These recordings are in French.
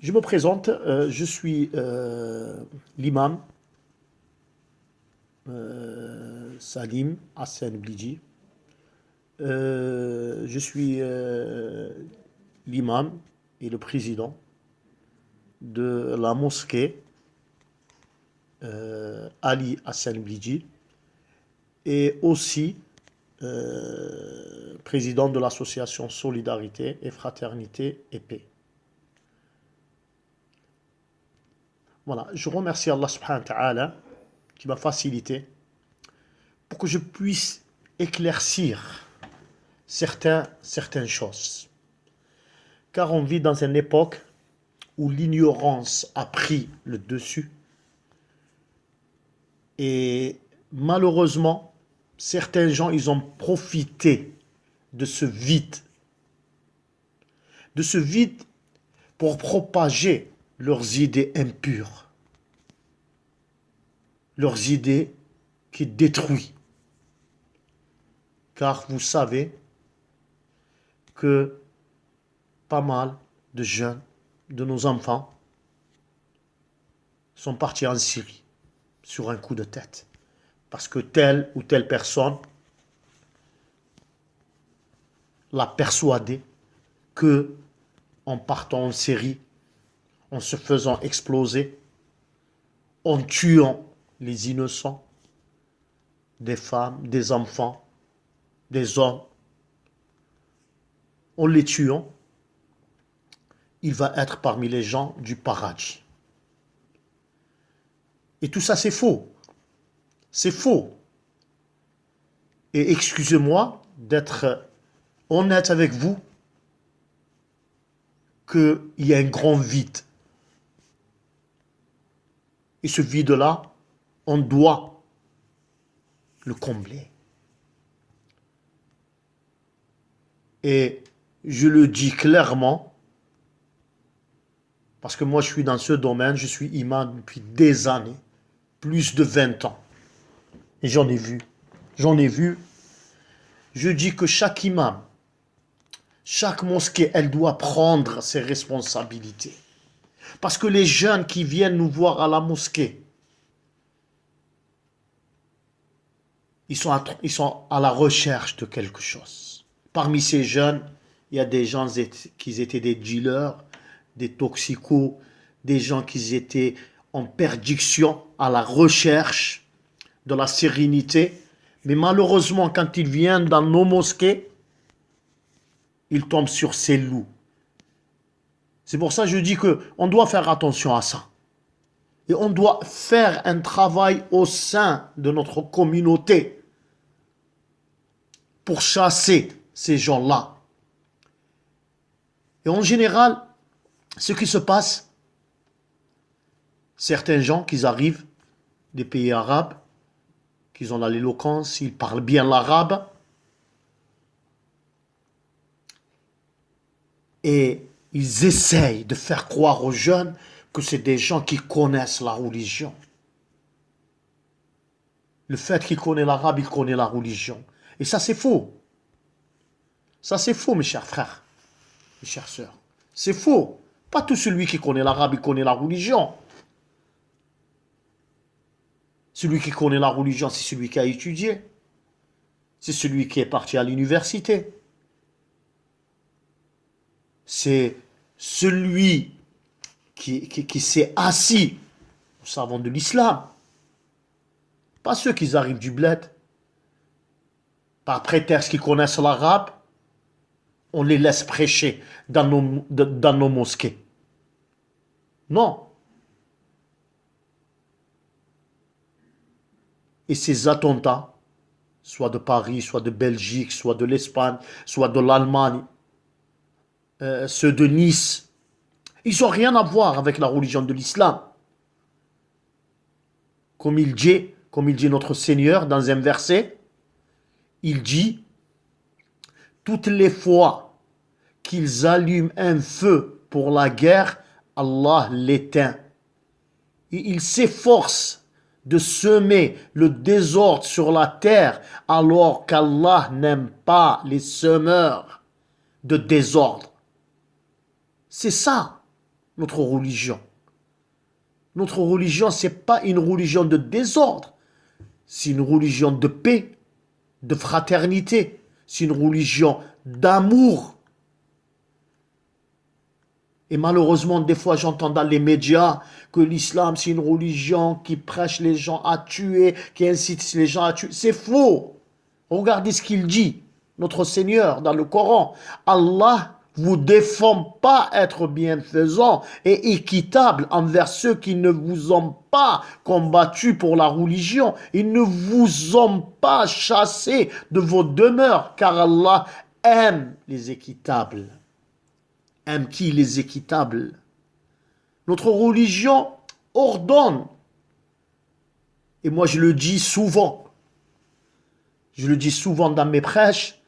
Je me présente, je suis l'imam Salim Hassan Blidji. Je suis l'imam et le président de la mosquée Ali Hassan Blidji et aussi président de l'association Solidarité et Fraternité et Paix. Voilà, je remercie Allah subhanahu wa ta'ala qui m'a facilité pour que je puisse éclaircir certaines choses. Car on vit dans une époque où l'ignorance a pris le dessus et malheureusement, certains gens, ils ont profité de ce vide pour propager leurs idées impures, leurs idées qui détruisent. Car vous savez que pas mal de jeunes, de nos enfants, sont partis en Syrie sur un coup de tête. Parce que telle ou telle personne l'a persuadé que en partant en Syrie, en se faisant exploser, en tuant les innocents, des femmes, des enfants, des hommes, en les tuant, il va être parmi les gens du paradis. Et tout ça, c'est faux. C'est faux. Et excusez-moi d'être honnête avec vous, qu'il y a un grand vide. Et ce vide-là, on doit le combler. Et je le dis clairement, parce que moi je suis dans ce domaine, je suis imam depuis des années, plus de 20 ans. Et j'en ai vu. Je dis que chaque imam, chaque mosquée, elle doit prendre ses responsabilités. Parce que les jeunes qui viennent nous voir à la mosquée, ils sont à la recherche de quelque chose. Parmi ces jeunes, il y a des gens qui étaient des dealers, des toxicos, des gens qui étaient en perdition, à la recherche de la sérénité. Mais malheureusement, quand ils viennent dans nos mosquées, ils tombent sur ces loups. C'est pour ça que je dis qu'on doit faire attention à ça. Et on doit faire un travail au sein de notre communauté pour chasser ces gens-là. Et en général, ce qui se passe, certains gens qui arrivent des pays arabes, qui ont l'éloquence, ils parlent bien l'arabe, et ils essayent de faire croire aux jeunes que c'est des gens qui connaissent la religion. Le fait qu'il connaît l'arabe, il connaît la religion. Et ça, c'est faux. Ça, c'est faux, mes chers frères, mes chères sœurs. C'est faux. Pas tout celui qui connaît l'arabe, il connaît la religion. Celui qui connaît la religion, c'est celui qui a étudié. C'est celui qui est parti à l'université. C'est celui qui s'est assis au savant de l'islam. Pas ceux qui arrivent du bled. Par prétexte qu'ils connaissent l'arabe, on les laisse prêcher dans nos mosquées. Non. Et ces attentats, soit de Paris, soit de Belgique, soit de l'Espagne, soit de l'Allemagne, ceux de Nice, ils n'ont rien à voir avec la religion de l'islam. Comme il dit notre Seigneur dans un verset, il dit, toutes les fois qu'ils allument un feu pour la guerre, Allah l'éteint. Et il s'efforce de semer le désordre sur la terre alors qu'Allah n'aime pas les semeurs de désordre. C'est ça. notre religion. Notre religion, ce n'est pas une religion de désordre. C'est une religion de paix, de fraternité. C'est une religion d'amour. Et malheureusement, des fois, j'entends dans les médias que l'islam, c'est une religion qui prêche les gens à tuer, qui incite les gens à tuer. C'est faux. Regardez ce qu'il dit, notre Seigneur, dans le Coran. Allah vous défend pas être bienfaisant et équitable envers ceux qui ne vous ont pas combattu pour la religion. Ils ne vous ont pas chassé de vos demeures, car Allah aime les équitables. Aime qui? Les équitables. Notre religion ordonne. Et moi, je le dis souvent. Je le dis souvent dans mes prêches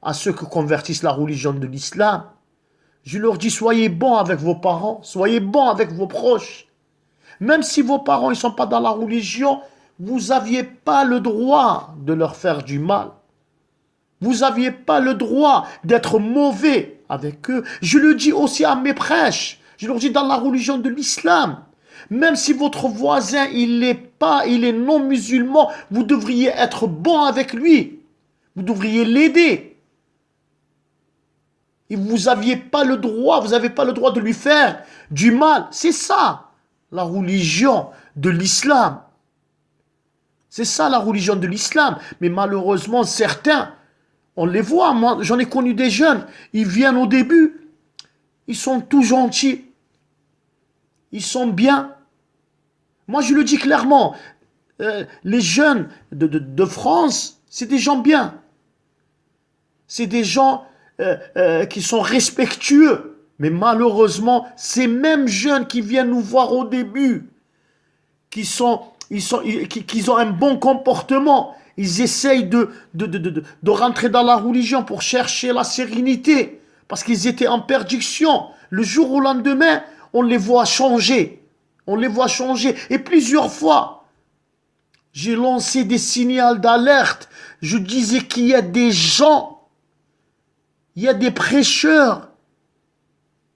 à ceux qui convertissent la religion de l'islam. Je leur dis, soyez bons avec vos parents, soyez bons avec vos proches. Même si vos parents ne sont pas dans la religion, vous n'aviez pas le droit de leur faire du mal. Vous n'aviez pas le droit d'être mauvais avec eux. Je le dis aussi à mes prêches. Je leur dis dans la religion de l'islam. Même si votre voisin, il est non musulman, vous devriez être bon avec lui. Vous devriez l'aider. Et vous n'aviez pas le droit, vous n'avez pas le droit de lui faire du mal. C'est ça, la religion de l'islam. C'est ça, la religion de l'islam. Mais malheureusement, certains, on les voit, moi j'en ai connu des jeunes, ils viennent au début, ils sont tout gentils, ils sont bien. Moi je le dis clairement, les jeunes de France, c'est des gens bien. C'est des gens qui sont respectueux. Mais malheureusement, ces mêmes jeunes qui viennent nous voir au début, qui ont un bon comportement, ils essayent de rentrer dans la religion pour chercher la sérénité, parce qu'ils étaient en perdition. Le jour au lendemain, on les voit changer. On les voit changer. Et plusieurs fois, j'ai lancé des signaux d'alerte. Je disais qu'il y a des gens, il y a des prêcheurs.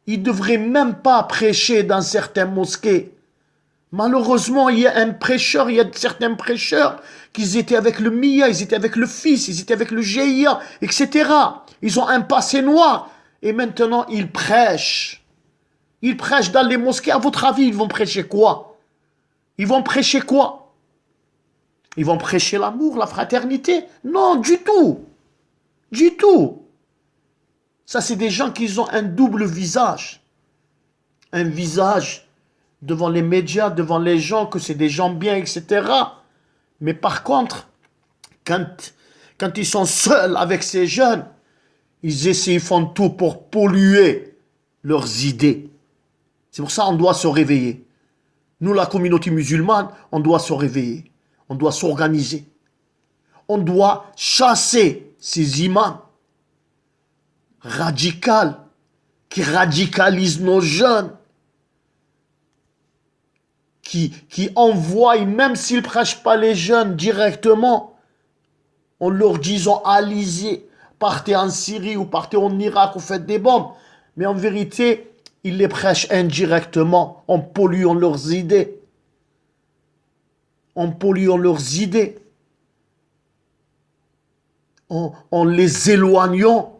Ils ne devraient même pas prêcher dans certaines mosquées. Malheureusement, il y a certains prêcheurs qui étaient avec le Mia, ils étaient avec le Fils, ils étaient avec le GIA, etc. Ils ont un passé noir et maintenant ils prêchent. Ils prêchent dans les mosquées. À votre avis, ils vont prêcher quoi? Ils vont prêcher quoi? Ils vont prêcher l'amour, la fraternité? Non, du tout. Du tout. Ça, c'est des gens qui ont un double visage. Un visage devant les médias, devant les gens, que c'est des gens bien, etc. Mais par contre, quand ils sont seuls avec ces jeunes, ils font tout pour polluer leurs idées. C'est pour ça qu'on doit se réveiller. Nous, la communauté musulmane, on doit se réveiller. On doit s'organiser. On doit chasser ces imams radicaux qui radicalisent nos jeunes, qui envoient, même s'ils ne prêchent pas les jeunes directement, en leur disant allez-y, partez en Syrie ou partez en Irak ou faites des bombes. Mais en vérité, ils les prêchent indirectement en polluant leurs idées. En polluant leurs idées. En les éloignant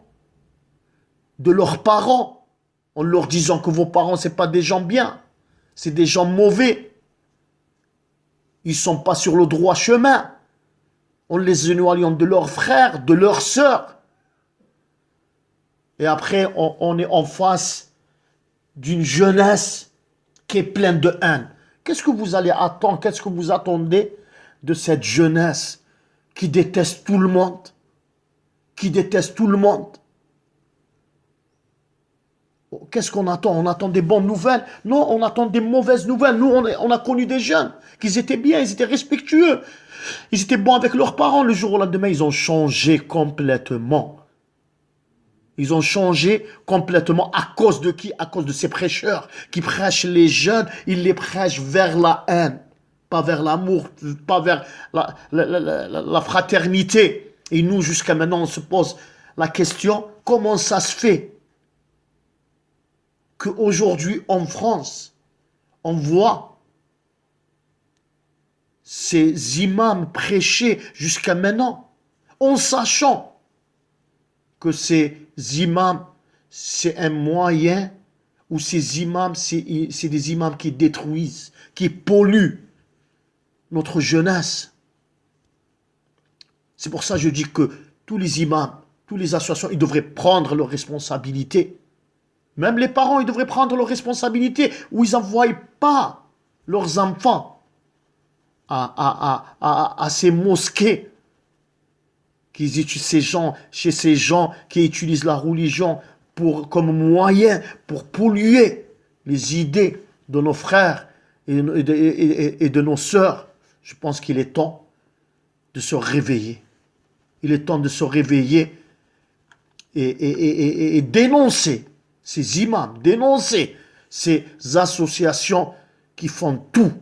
de leurs parents. En leur disant que vos parents, ce n'est pas des gens bien. C'est des gens mauvais. Ils ne sont pas sur le droit chemin. En les éloignant de leurs frères, de leurs sœurs. Et après, on est en face d'une jeunesse qui est pleine de haine. Qu'est-ce que vous allez attendre? Qu'est-ce que vous attendez de cette jeunesse qui déteste tout le monde? Qui déteste tout le monde? Qu'est-ce qu'on attend? On attend des bonnes nouvelles? Non, on attend des mauvaises nouvelles. Nous, on a connu des jeunes qui étaient bien, ils étaient respectueux. Ils étaient bons avec leurs parents. Le jour au lendemain, ils ont changé complètement. Ils ont changé complètement. À cause de qui? À cause de ces prêcheurs qui prêchent les jeunes. Ils les prêchent vers la haine, pas vers l'amour, pas vers la fraternité. Et nous, jusqu'à maintenant, on se pose la question, comment ça se fait qu'aujourd'hui en France, on voit ces imams prêcher jusqu'à maintenant, en sachant que ces imams, c'est un moyen, ou ces imams, c'est des imams qui détruisent, qui polluent notre jeunesse. C'est pour ça que je dis que tous les imams, toutes les associations, ils devraient prendre leurs responsabilités. Même les parents, ils devraient prendre leurs responsabilités, où ils n'envoient pas leurs enfants à ces mosquées chez ces gens qui utilisent la religion comme moyen pour polluer les idées de nos frères et de nos sœurs. Je pense qu'il est temps de se réveiller. Il est temps de se réveiller et dénoncer ces imams, dénoncer ces associations qui font tout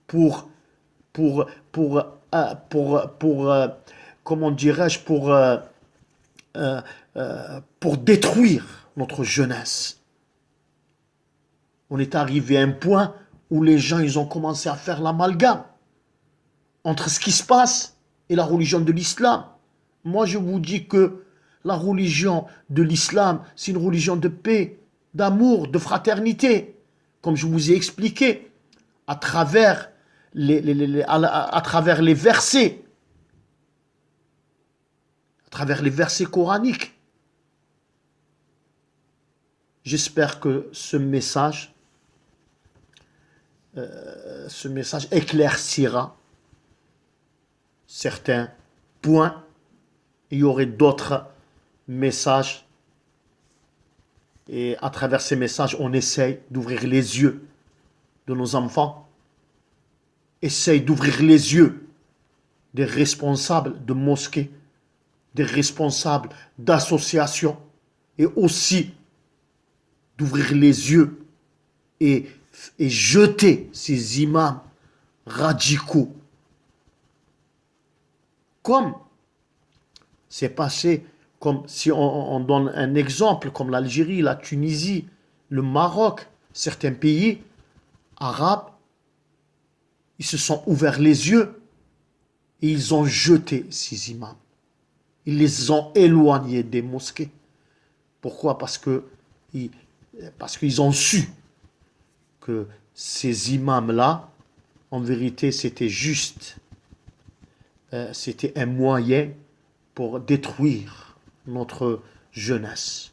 pour comment dirais-je, pour détruire notre jeunesse. On est arrivé à un point où les gens, ils ont commencé à faire l'amalgame entre ce qui se passe et la religion de l'islam. Moi, je vous dis que la religion de l'islam, c'est une religion de paix, d'amour, de fraternité, comme je vous ai expliqué, à travers à travers les versets, à travers les versets coraniques. J'espère que ce message éclaircira certains points. Il y aurait d'autres messages. Et à travers ces messages, on essaye d'ouvrir les yeux de nos enfants. Essaye d'ouvrir les yeux des responsables de mosquées, des responsables d'associations, et aussi d'ouvrir les yeux et jeter ces imams radicaux. Comme c'est passé, comme si on donne un exemple, comme l'Algérie, la Tunisie, le Maroc, certains pays arabes, ils se sont ouverts les yeux et ils ont jeté ces imams. Ils les ont éloignés des mosquées. Pourquoi? Parce qu'ils ont su que ces imams-là, en vérité, c'était juste, c'était un moyen pour détruire notre jeunesse.